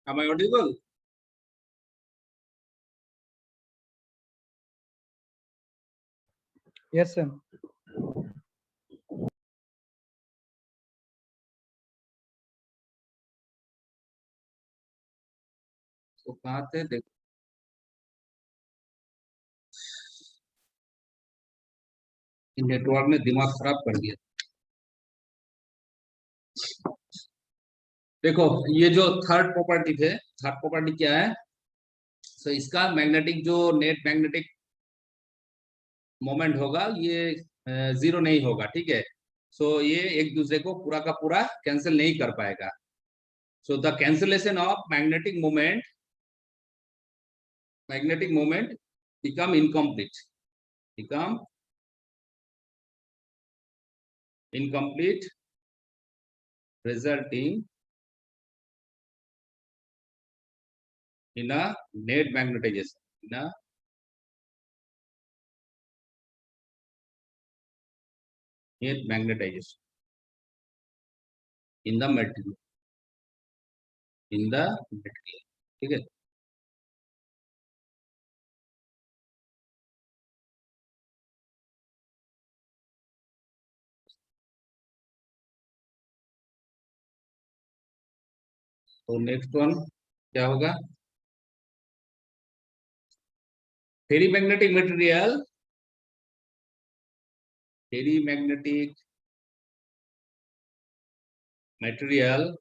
Am I audible? Yes, sir. तो कहाँ थे देखो, नेटवर्क ने दिमाग खराब कर दिया। देखो ये जो थर्ड प्रॉपर्टी थे, थर्ड प्रॉपर्टी क्या है? तो इसका मैग्नेटिक जो नेट मैग्नेटिक मोमेंट होगा ये जीरो नहीं होगा, ठीक है। सो ये एक दूसरे को पूरा का पूरा कैंसिल नहीं कर पाएगा। So the cancellation of magnetic moment become incomplete, become incomplete, resulting in a net magnetization, in a net magnetization in the material, in the material, ठीक है। तो नेक्स्ट वन क्या होगा? Ferrimagnetic material, ferrimagnetic material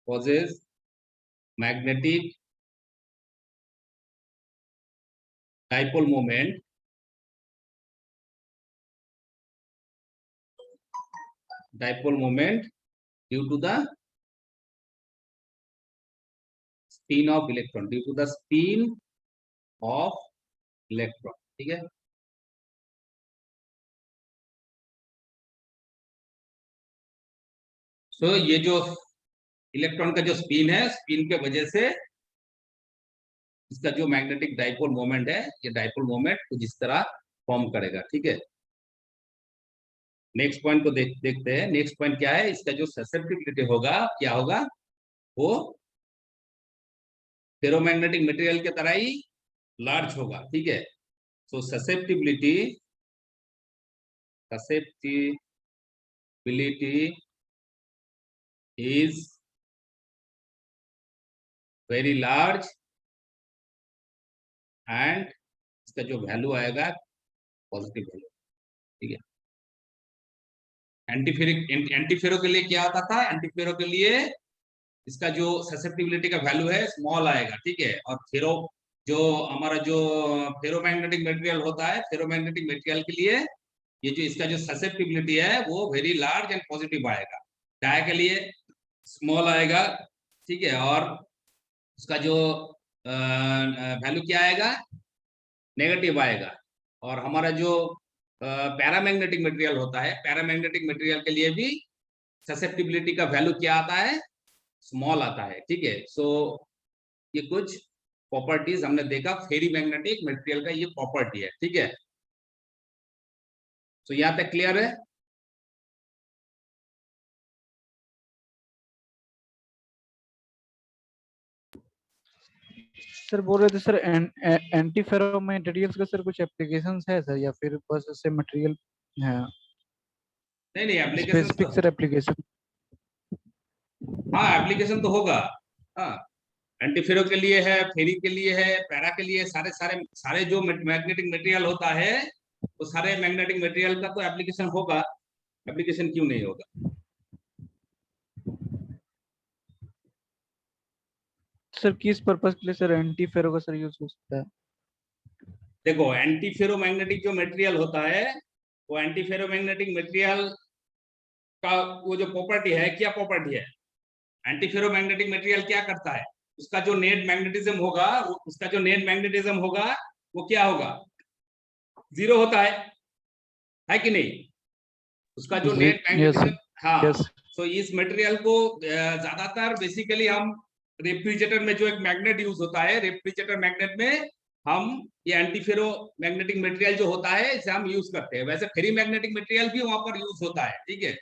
causes magnetic dipole moment due to the spin of electron, due to the spin of electron, ठीक है। सो ये जो electron का जो स्पिन है, स्पिन के वजह से इसका जो मैग्नेटिक डाइपोल मोमेंट है, ये डाइपोल मोमेंट कुछ इस तरह फॉर्म करेगा, ठीक है। नेक्स्ट पॉइंट को देखते हैं। नेक्स्ट पॉइंट क्या है? इसका जो ससेप्टिबिलिटी होगा क्या होगा? वो फेरोमैग्नेटिक मटेरियल की तरह ही लार्ज होगा, ठीक है। So susceptibility is very large and इसका जो वैल्यू आएगा पॉजिटिव वैल्यू, ठीक है। एंटीफेरो के लिए क्या आता था? एंटीफेरो के लिए इसका जो ससेप्टिबिलिटी का वैल्यू है स्मॉल आएगा, ठीक है। और फेरो जो हमारा जो फेरोमैग्नेटिक मटेरियल होता है, फेरोमैग्नेटिक मटेरियल के लिए ये जो इसका जो ससेप्टिबिलिटी है वो वेरी लार्ज एंड पॉजिटिव आएगा। डाई के लिए स्मॉल आएगा, ठीक है। और उसका जो वैल्यू क्या आएगा? नेगेटिव आएगा। और हमारा जो पैरामैग्नेटिक मटेरियल होता है, पैरामैग्नेटिक मटेरियल के लिए भी ससेप्टिबिलिटी का वैल्यू क्या आता है? स्मॉल आता है, ठीक है। सो ये कुछ प्रॉपर्टीज हमने देखा, फेरी मैग्नेटिक मटेरियल का ये प्रॉपर्टी है, ठीक है। तो यहाँ तक क्लियर है? सर बोल रहे थे सर एंटी फेरो मटेरियल्स का सर कुछ एप्लीकेशंस है सर, या फिर बस ऐसे मटेरियल है? नहीं एप्लीकेशन स्पेसिफिक सर एप्लीकेशन? हाँ एप्लीकेशन तो होगा। हाँ एंटीफेरो के लिए है, फेरी के लिए है, पैरा के लिए, सारे सारे सारे जो मैग्नेटिक मटेरियल होता है वो सारे मैग्नेटिक मटेरियल का तो एप्लीकेशन होगा। एप्लीकेशन क्यों नहीं होगा? सर किस पर्पस के लिए सर एंटी फेरो का सर यूज हो सकता है? देखो एंटी फेरोमैग्नेटिक जो मटेरियल होता है, वो एंटी फेरोमैग्नेटिक मटेरियल का वो जो प्रॉपर्टी है, क्या प्रॉपर्टी है? एंटी फेरोमैग्नेटिक मटेरियल क्या करता है? उसका जो नेट मैग्नेटिज्म होगा, उसका जो नेट मैग्नेटिज्म होगा वो क्या होगा? जीरो होता है कि नहीं? उसका जो नेट मैग्नेटिज्म, हाँ। सो इस मटेरियल को ज्यादातर बेसिकली हम रेफ्रिजरेटर में जो एक मैग्नेट यूज होता है, रेफ्रिजरेटर मैग्नेट में हम ये एंटीफेरो मैग्नेटिक मटेरियल जो होता है इसे हम यूज करते हैं। वैसे फेरी मैग्नेटिक मटेरियल भी वहां पर यूज होता है, ठीक है।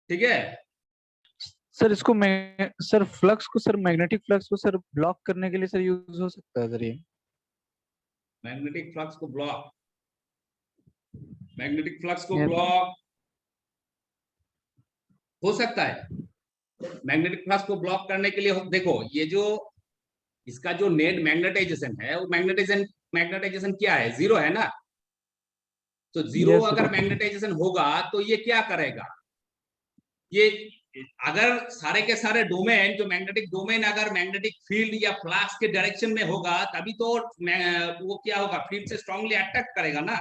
ठीक है। सर इसको मैं सर फ्लक्स को सर मैग्नेटिक फ्लक्स को सर ब्लॉक करने के लिए सर यूज हो सकता है सर ये। मैग्नेटिक फ्लक्स को ब्लॉक, मैग्नेटिक फ्लक्स को Yes, ब्लॉक हो सकता है। मैग्नेटिक फ्लक्स को ब्लॉक करने के लिए देखो, ये जो इसका जो नेट मैग्नेटाइजेशन है, वो मैग्नेटाइजेशन क्या है, जीरो है ना। तो जीरो yes अगर sir. मैग्नेटाइजेशन होगा तो ये क्या करेगा, ये अगर सारे के सारे डोमेन, जो मैग्नेटिक डोमेन अगर मैग्नेटिक फील्ड या फ्लक्स के डायरेक्शन में होगा, तभी तो वो क्या होगा, फील्ड से स्ट्रांगली अट्रैक्ट करेगा ना।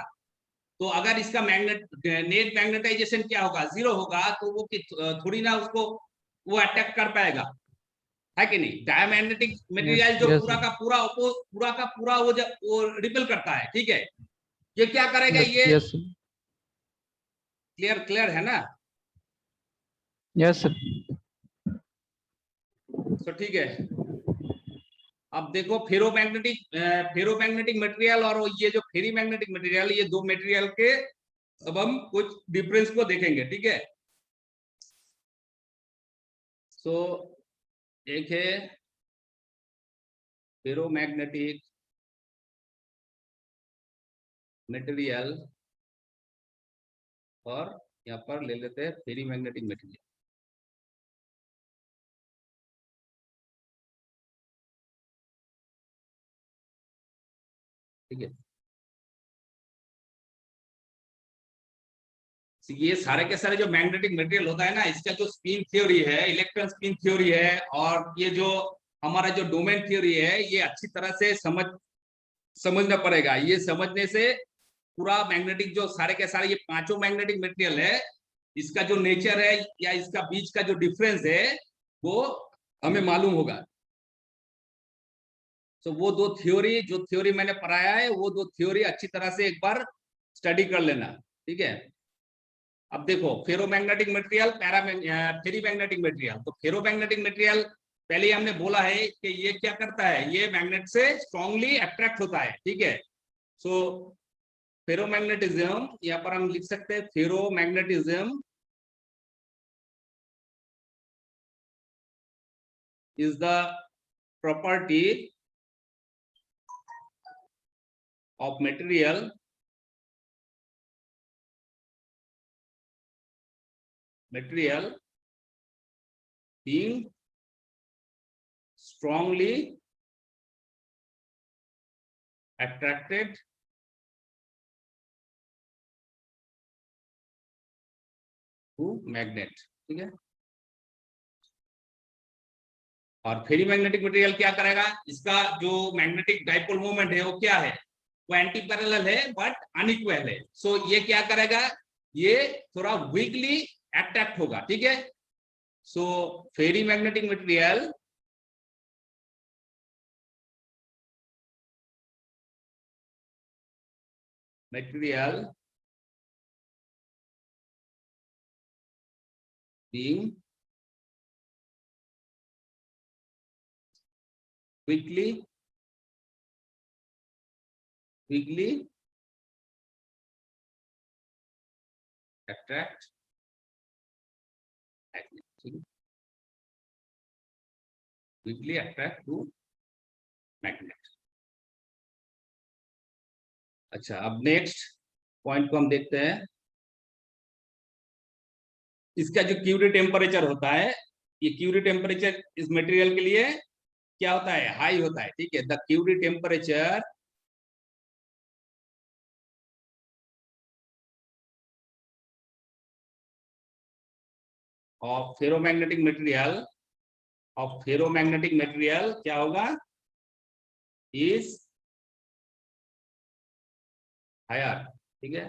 तो अगर इसका नेट मैग्नेटाइजेशन क्या होगा, जीरो होगा, तो वो थोड़ी ना उसको वो अट्रैक्ट कर पाएगा, है कि नहीं। डायमैग्नेटिक Yes, मटेरियल जो yes पूरा sir. का पूरा वो रिपेल करता है, ठीक है। ये क्या करेगा, Yes, ये yes sir. क्लियर है ना। Yes sir. तो ठीक है, अब देखो फेरोमैग्नेटिक मटेरियल और ये जो फेरी मैग्नेटिक मटेरियल, ये दो मटेरियल के अब हम कुछ डिफरेंस को देखेंगे, ठीक है। सो एक है फेरोमैग्नेटिक मटेरियल और यहाँ पर ले लेते हैं फेरी मैग्नेटिक मटेरियल, ठीक है। ये सारे के सारे जो मैग्नेटिक मटेरियल होता है ना, इसका जो स्पिन थ्योरी है, इलेक्ट्रॉन स्पिन थ्योरी है, और ये जो हमारा जो डोमेन थ्योरी है, ये अच्छी तरह से समझना पड़ेगा। ये समझने से पूरा मैग्नेटिक जो सारे के सारे ये पांचों मैग्नेटिक मटेरियल है, इसका जो नेचर है या इसका बीच का जो डिफरेंस है, वो हमें मालूम होगा। तो वो दो थ्योरी, जो थ्योरी मैंने पढ़ाया है, वो दो थ्योरी अच्छी तरह से एक बार स्टडी कर लेना, ठीक है। अब देखो फेरोमैग्नेटिक मटेरियल, फेरीमैग्नेटिक मटेरियल। तो फेरोमैग्नेटिक मटेरियल पहले हमने बोला है कि ये क्या करता है, ये मैग्नेट से स्ट्रांगली अट्रैक्ट होता है, ठीक है। सो फेरोमैग्नेटिज्म, यहाँ पर हम लिख सकते हैं ferromagnetism is the property of material being strongly attracted to magnet, ठीक है। और फेरी मैग्नेटिक मटेरियल क्या करेगा, इसका जो मैग्नेटिक डाइपोल मोमेंट है वो क्या है, वो एंटी पैरेलल है बट अनइक्वल है। सो ये क्या करेगा, ये थोड़ा वीकली अट्रैक्ट होगा, ठीक है। So ferrimagnetic material being quickly attract magnet, ठीक है, quickly attract to magnet। अच्छा, अब नेक्स्ट पॉइंट को हम देखते हैं। इसका जो क्यूरी टेम्परेचर होता है, ये क्यूरी टेम्परेचर इस मटेरियल के लिए क्या होता है, हाई होता है, ठीक है। The Curie temperature of ferromagnetic material क्या होगा, इज हायर, ठीक है।